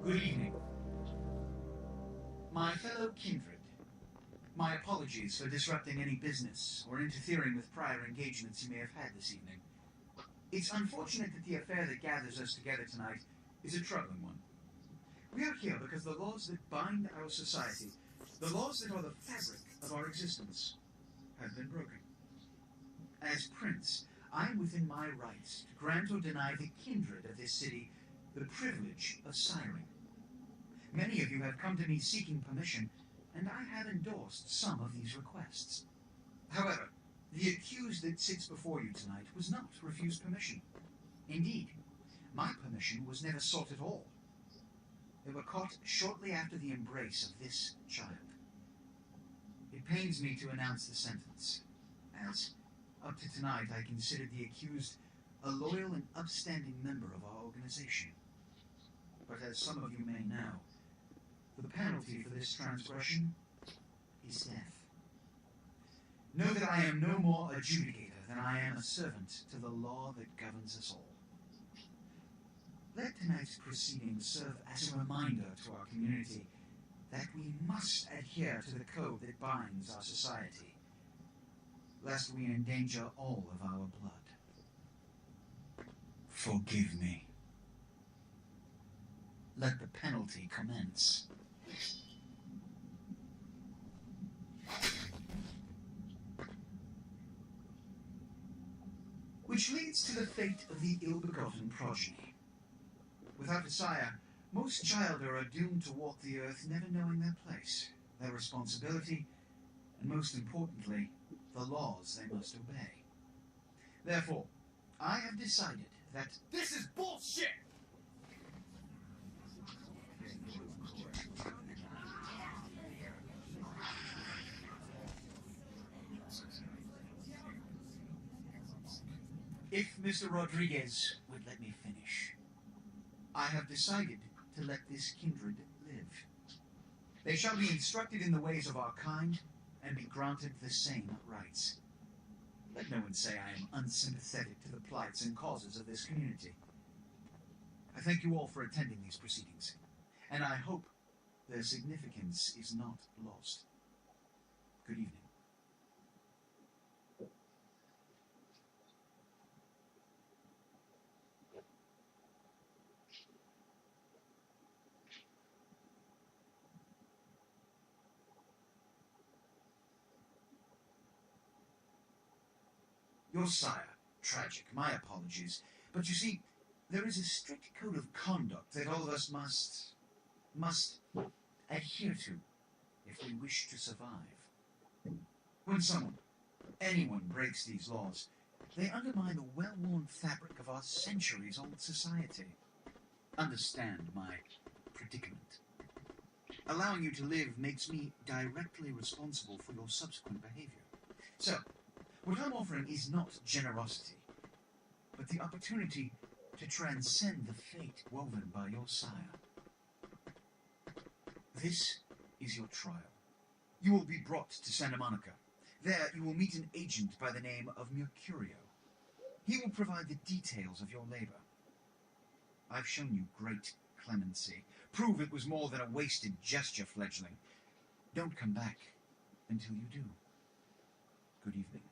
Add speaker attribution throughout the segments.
Speaker 1: Good evening. My fellow kindred, my apologies for disrupting any business or interfering with prior engagements you may have had this evening. It's unfortunate that the affair that gathers us together tonight is a troubling one. We are here because the laws that bind our society, the laws that are the fabric of our existence, have been broken. As Prince, I am within my rights to grant or deny the kindred of this city the privilege of siring. Many of you have come to me seeking permission, and I have endorsed some of these requests. However, the accused that sits before you tonight was not refused permission. Indeed, my permission was never sought at all. They were caught shortly after the embrace of this child. It pains me to announce the sentence, as up to tonight I considered the accused a loyal and upstanding member of our organization. But as some of you may know, the penalty for this transgression is death. Know that I am no more adjudicator than I am a servant to the law that governs us all. Let tonight's proceedings serve as a reminder to our community that we must adhere to the code that binds our society, lest we endanger all of our blood. Forgive me. Let the penalty commence. Which leads to the fate of the ill-begotten progeny. Without a sire, most children are doomed to walk the earth never knowing their place, their responsibility, and most importantly, the laws they must obey. Therefore, I have decided that
Speaker 2: This is bullshit!
Speaker 1: if Mr. Rodriguez would let me finish, I have decided to let this kindred live. They shall be instructed in the ways of our kind and be granted the same rights. Let no one say I am unsympathetic to the plights and causes of this community. I thank you all for attending these proceedings, and I hope their significance is not lost. Good evening. Your sire, tragic, my apologies. But you see, there is a strict code of conduct that all of us must adhere to if we wish to survive. When anyone breaks these laws, they undermine the well-worn fabric of our centuries-old society. Understand my predicament. Allowing you to live makes me directly responsible for your subsequent behavior. So, what I'm offering is not generosity, but the opportunity to transcend the fate woven by your sire. This is your trial. You will be brought to Santa-Monica. There you will meet an agent by the name of Mercurio. He will provide the details of your labor. I've shown you great clemency. Prove it was more than a wasted gesture, fledgling. Don't come back until you do. Good evening.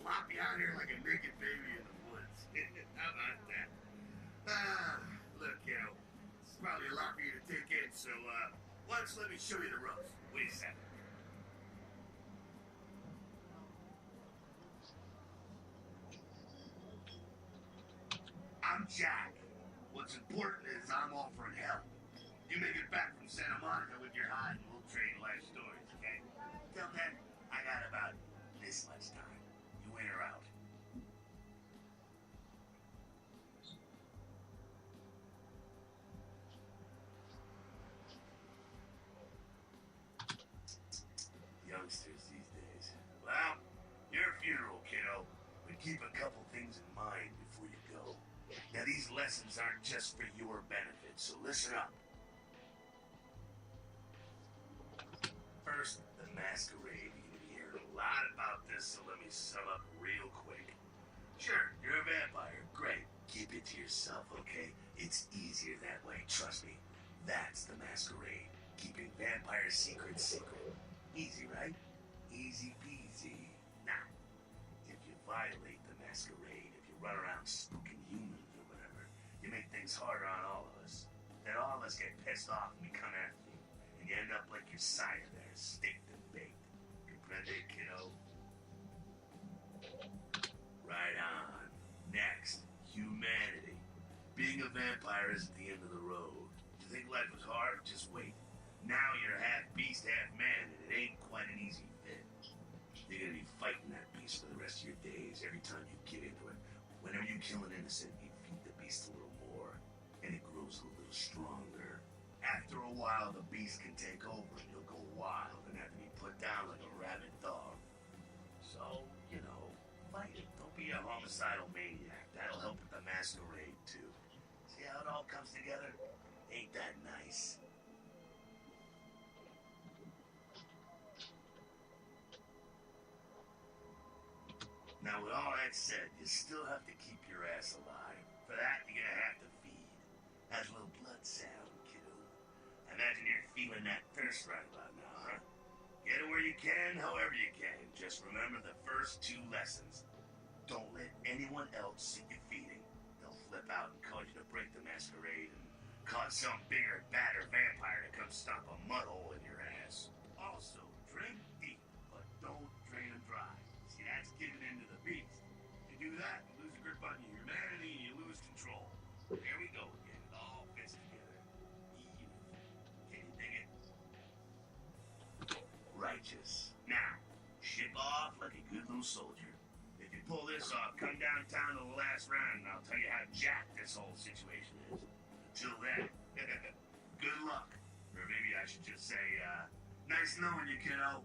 Speaker 2: flop you out here like a naked baby in the woods. How about that? Look, it's probably a lot for you to take in, so, why don't you let me show you the ropes? Wait a second. I'm Jack. What's important is I'm offering help. You make it back from Santa-Monica with your hide and we'll trade life stories, okay? Till then, I got about this much time. You in or out? Youngsters these days. Well, your funeral, kiddo. But keep a couple things in mind before you go. Now, these lessons aren't just for your benefit, so listen up. First, the Masquerade. You're gonna be hearing a lot about this, so let me sum up real quick. Sure, you're a vampire. Great. Keep it to yourself, okay? It's easier that way, trust me. That's the Masquerade. Keeping vampire secrets secret. Easy, right? Easy peasy. Now, if you violate the Masquerade, if you run around spooking humans or whatever, you make things harder on all of us. Then all of us get pissed off and we come after you. And you end up like your sire there, staked and baked. Comprende, kiddo? Right on. Next, humanity. Being a vampire isn't the end of the road. You think life was hard? Just wait. Now you're half beast, half man, and it ain't quite an easy fit. You're gonna be fighting that beast for the rest of your days every time you get into it. Whenever you kill an innocent, you feed the beast a little more, and it grows a little stronger. After a while, the beast can take over, and you'll go wild and have to be put down like a rabid dog. So, fight it. Don't be a homicidal maniac. That'll help with the Masquerade, too. See how it all comes together? Ain't that nice? Now, with all that said, you still have to keep your ass alive. For that, you're gonna have to feed. How's a little blood sound, kiddo? Imagine you're feeling that thirst right about now, huh? Get it where you can, however you can. Just remember the first two lessons. Don't let anyone else see you feeding. They'll flip out and cause you to break the Masquerade and cause some bigger, badder vampire to come stomp a mud hole in your ass. Also, drink deep, but don't drain them dry. See, that's giving in to the beast. You do that, you lose a grip on your humanity and you lose control. There we go again. It all fits together. Eve. Can you dig it? Righteous. Now, ship off like a good little soldier. If you pull this off, come downtown to the last round and I'll tell you how jacked this whole situation is. Until then, good luck. Or maybe I should just say, nice knowing you, kiddo.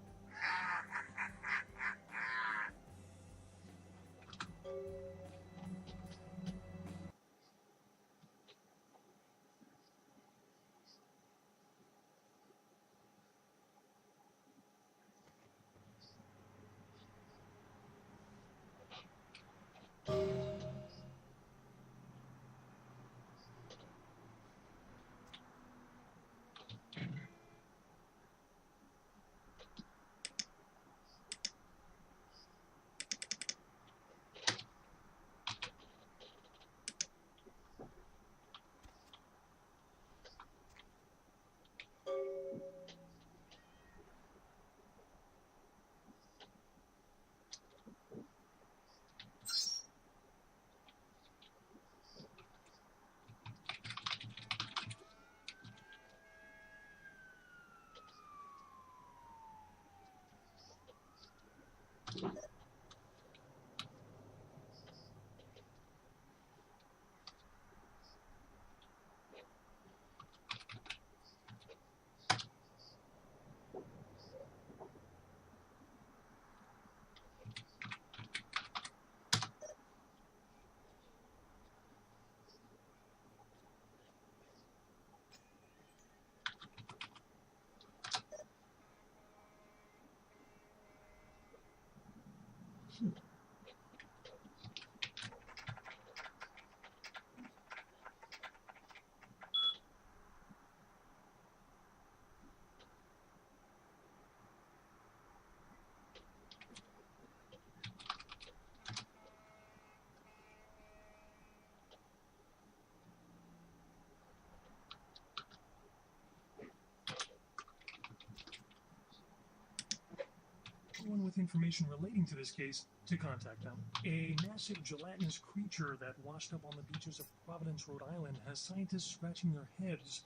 Speaker 3: anyone with information relating to this case to contact them. A massive gelatinous creature that washed up on the beaches of Providence, Rhode Island, has scientists scratching their heads.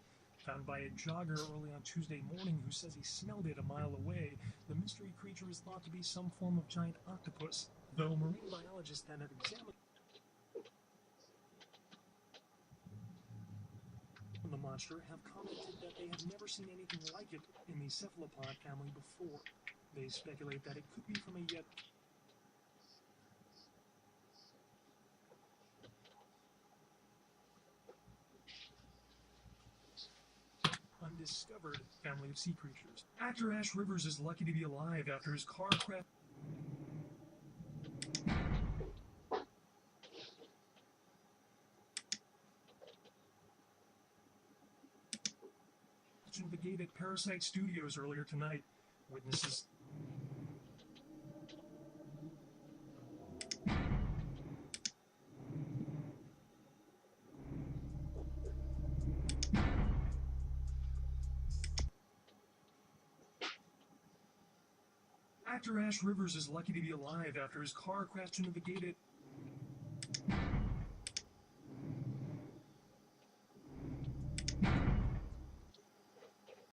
Speaker 3: Found by a jogger early on Tuesday morning who says he smelled it a mile away, the mystery creature is thought to be some form of giant octopus, though marine biologists that have examined the monster have commented that they have never seen anything like it in the cephalopod family before. They speculate that it could be from a yet undiscovered family of sea creatures. Actor Ash Rivers is lucky to be alive after his car crash into the gate at Parasite Studios earlier tonight. Witnesses Actor Ash Rivers is lucky to be alive after his car crashed into the gate at